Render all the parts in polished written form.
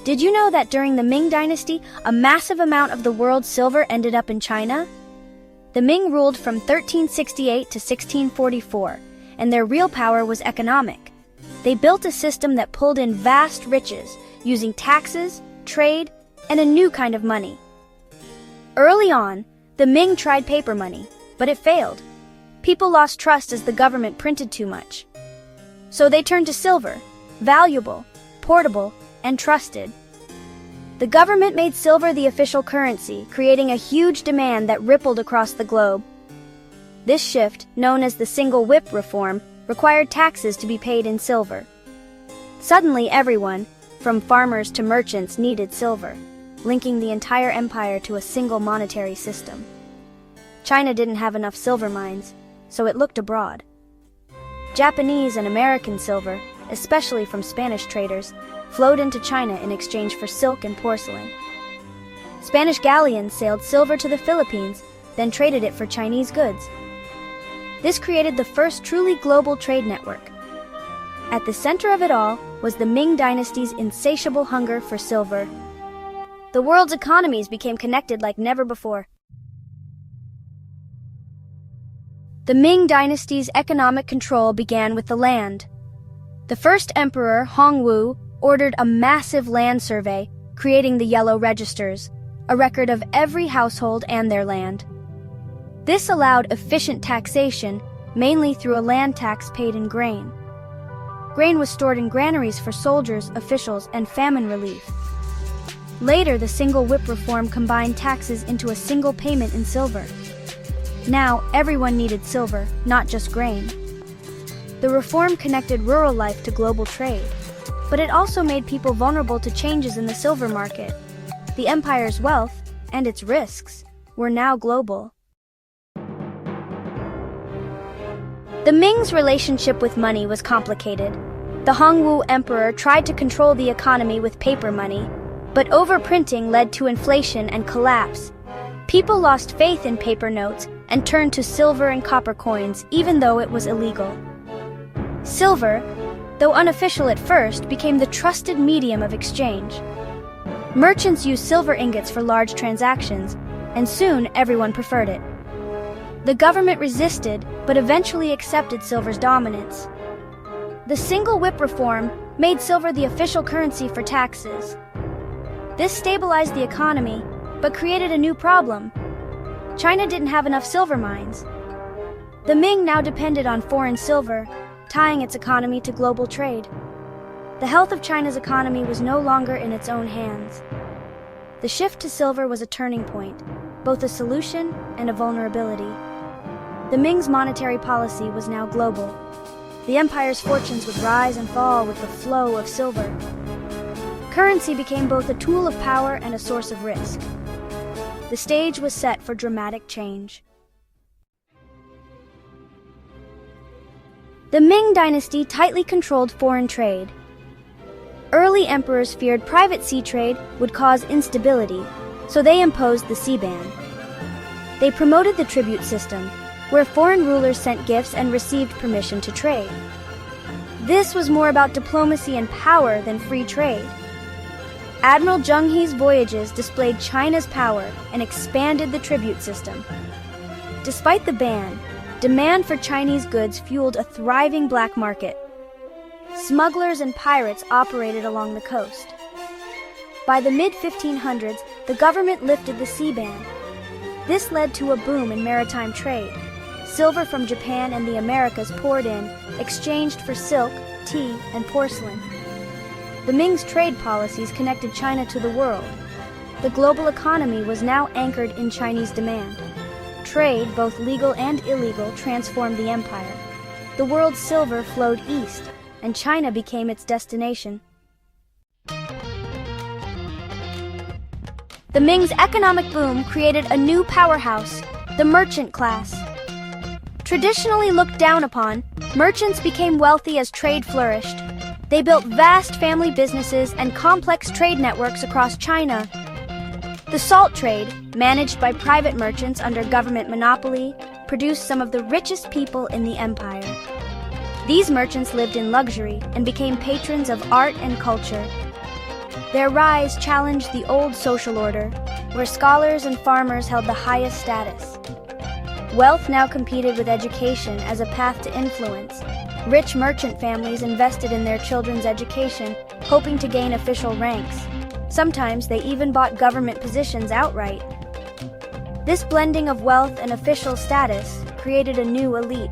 Did you know that during the Ming Dynasty, a massive amount of the world's silver ended up in China? The Ming ruled from 1368 to 1644, and their real power was economic. They built a system that pulled in vast riches, using taxes, trade, and a new kind of money. Early on, the Ming tried paper money, but it failed. People lost trust as the government printed too much. So they turned to silver, valuable, portable, and trusted. The government made silver the official currency, creating a huge demand that rippled across the globe. This shift, known as the single whip reform, required taxes to be paid in silver. Suddenly everyone, from farmers to merchants, needed silver, linking the entire empire to a single monetary system. China didn't have enough silver mines, so it looked abroad. Japanese and American silver, especially from Spanish traders, flowed into China in exchange for silk and porcelain. Spanish galleons sailed silver to the Philippines, then traded it for Chinese goods. This created the first truly global trade network. At the center of it all was the Ming Dynasty's insatiable hunger for silver. The world's economies became connected like never before. The Ming Dynasty's economic control began with the land. The first emperor, Hongwu, ordered a massive land survey, creating the Yellow Registers, a record of every household and their land. This allowed efficient taxation, mainly through a land tax paid in grain. Grain was stored in granaries for soldiers, officials, and famine relief. Later, the single whip reform combined taxes into a single payment in silver. Now, everyone needed silver, not just grain. The reform connected rural life to global trade, but it also made people vulnerable to changes in the silver market. The empire's wealth, and its risks, were now global. The Ming's relationship with money was complicated. The Hongwu emperor tried to control the economy with paper money, but overprinting led to inflation and collapse. People lost faith in paper notes and turned to silver and copper coins, even though it was illegal. Silver, though unofficial at first, became the trusted medium of exchange. Merchants used silver ingots for large transactions, and soon everyone preferred it. The government resisted, but eventually accepted silver's dominance. The single whip reform made silver the official currency for taxes. This stabilized the economy, but created a new problem. China didn't have enough silver mines. The Ming now depended on foreign silver, tying its economy to global trade. The health of China's economy was no longer in its own hands. The shift to silver was a turning point, both a solution and a vulnerability. The Ming's monetary policy was now global. The empire's fortunes would rise and fall with the flow of silver. Currency became both a tool of power and a source of risk. The stage was set for dramatic change. The Ming Dynasty tightly controlled foreign trade. Early emperors feared private sea trade would cause instability, so they imposed the sea ban. They promoted the tribute system, where foreign rulers sent gifts and received permission to trade. This was more about diplomacy and power than free trade. Admiral Zheng He's voyages displayed China's power and expanded the tribute system. Despite the ban, demand for Chinese goods fueled a thriving black market. Smugglers and pirates operated along the coast. By the mid-1500s, the government lifted the sea ban. This led to a boom in maritime trade. Silver from Japan and the Americas poured in, exchanged for silk, tea, and porcelain. The Ming's trade policies connected China to the world. The global economy was now anchored in Chinese demand. Trade, both legal and illegal, transformed the empire. The world's silver flowed east, and China became its destination. The Ming's economic boom created a new powerhouse, the merchant class. Traditionally looked down upon, merchants became wealthy as trade flourished. They built vast family businesses and complex trade networks across China. The salt trade, managed by private merchants under government monopoly, produced some of the richest people in the empire. These merchants lived in luxury and became patrons of art and culture. Their rise challenged the old social order, where scholars and farmers held the highest status. Wealth now competed with education as a path to influence. Rich merchant families invested in their children's education, hoping to gain official ranks. Sometimes they even bought government positions outright. This blending of wealth and official status created a new elite.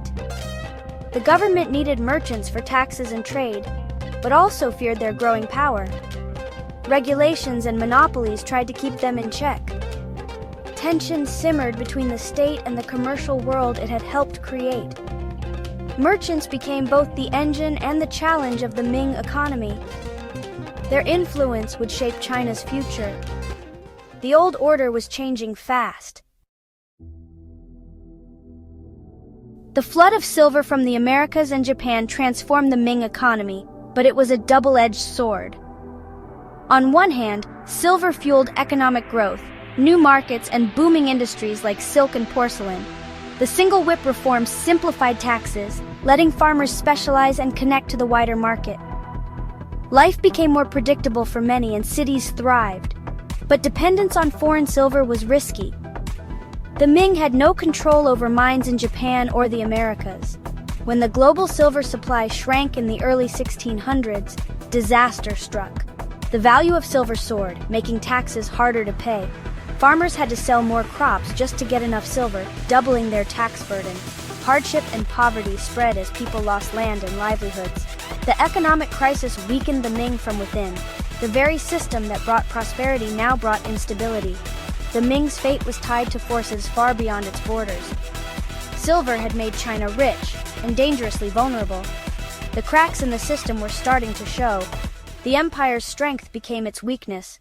The government needed merchants for taxes and trade, but also feared their growing power. Regulations and monopolies tried to keep them in check. Tensions simmered between the state and the commercial world it had helped create. Merchants became both the engine and the challenge of the Ming economy. Their influence would shape China's future. The old order was changing fast. The flood of silver from the Americas and Japan transformed the Ming economy, but it was a double-edged sword. On one hand, silver fueled economic growth, new markets, and booming industries like silk and porcelain. The single whip reform simplified taxes, letting farmers specialize and connect to the wider market. Life became more predictable for many and cities thrived, but dependence on foreign silver was risky. The Ming had no control over mines in Japan or the Americas. When the global silver supply shrank in the early 1600s, disaster struck. The value of silver soared, making taxes harder to pay. Farmers had to sell more crops just to get enough silver, doubling their tax burden. Hardship and poverty spread as people lost land and livelihoods. The economic crisis weakened the Ming from within. The very system that brought prosperity now brought instability. The Ming's fate was tied to forces far beyond its borders. Silver had made China rich and dangerously vulnerable. The cracks in the system were starting to show. The empire's strength became its weakness.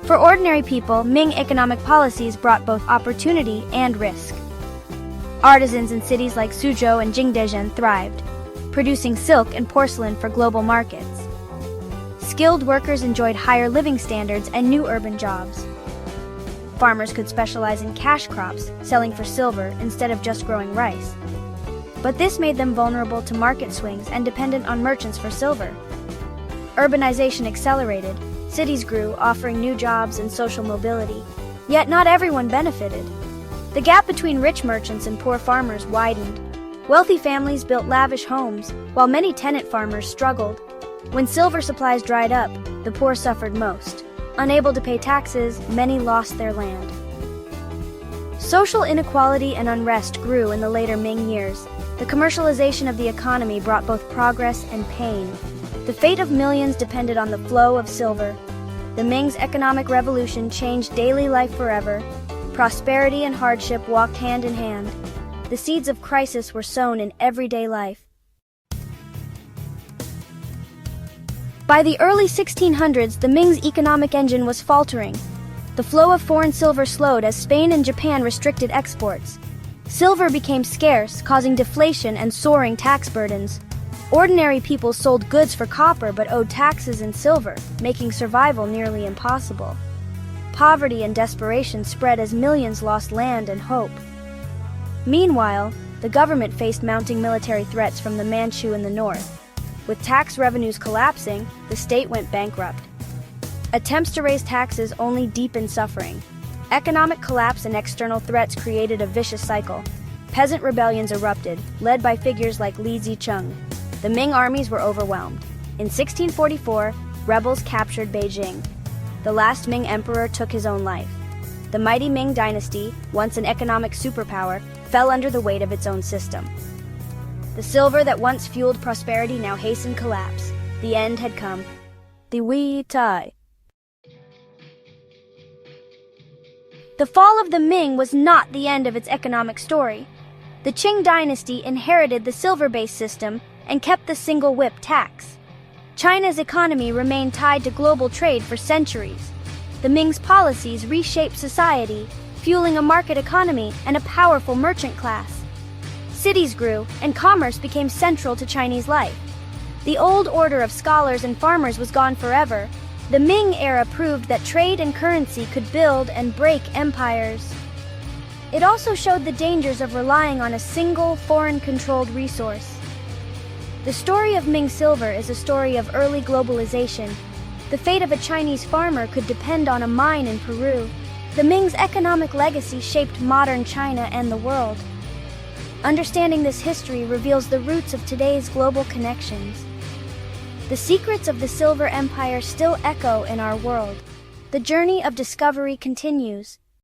For ordinary people, Ming economic policies brought both opportunity and risk. Artisans in cities like Suzhou and Jingdezhen thrived, producing silk and porcelain for global markets. Skilled workers enjoyed higher living standards and new urban jobs. Farmers could specialize in cash crops, selling for silver instead of just growing rice. But this made them vulnerable to market swings and dependent on merchants for silver. Urbanization accelerated. Cities grew, offering new jobs and social mobility. Yet not everyone benefited. The gap between rich merchants and poor farmers widened. Wealthy families built lavish homes, while many tenant farmers struggled. When silver supplies dried up, the poor suffered most. Unable to pay taxes, many lost their land. Social inequality and unrest grew in the later Ming years. The commercialization of the economy brought both progress and pain. The fate of millions depended on the flow of silver. The Ming's economic revolution changed daily life forever. Prosperity and hardship walked hand in hand. The seeds of crisis were sown in everyday life. By the early 1600s, the Ming's economic engine was faltering. The flow of foreign silver slowed as Spain and Japan restricted exports. Silver became scarce, causing deflation and soaring tax burdens. Ordinary people sold goods for copper but owed taxes in silver, making survival nearly impossible. Poverty and desperation spread as millions lost land and hope. Meanwhile, the government faced mounting military threats from the Manchu in the north. With tax revenues collapsing, the state went bankrupt. Attempts to raise taxes only deepened suffering. Economic collapse and external threats created a vicious cycle. Peasant rebellions erupted, led by figures like Li Zicheng. The Ming armies were overwhelmed. In 1644, rebels captured Beijing. The last Ming emperor took his own life. The mighty Ming Dynasty, once an economic superpower, fell under the weight of its own system. The silver that once fueled prosperity now hastened collapse. The end had come. The Wei Tai. The fall of the Ming was not the end of its economic story. The Qing dynasty inherited the silver-based system and kept the single whip tax. China's economy remained tied to global trade for centuries. The Ming's policies reshaped society, fueling a market economy and a powerful merchant class. Cities grew, and commerce became central to Chinese life. The old order of scholars and farmers was gone forever. The Ming era proved that trade and currency could build and break empires. It also showed the dangers of relying on a single, foreign-controlled resource. The story of Ming silver is a story of early globalization. The fate of a Chinese farmer could depend on a mine in Peru. The Ming's economic legacy shaped modern China and the world. Understanding this history reveals the roots of today's global connections. The secrets of the Silver Empire still echo in our world. The journey of discovery continues.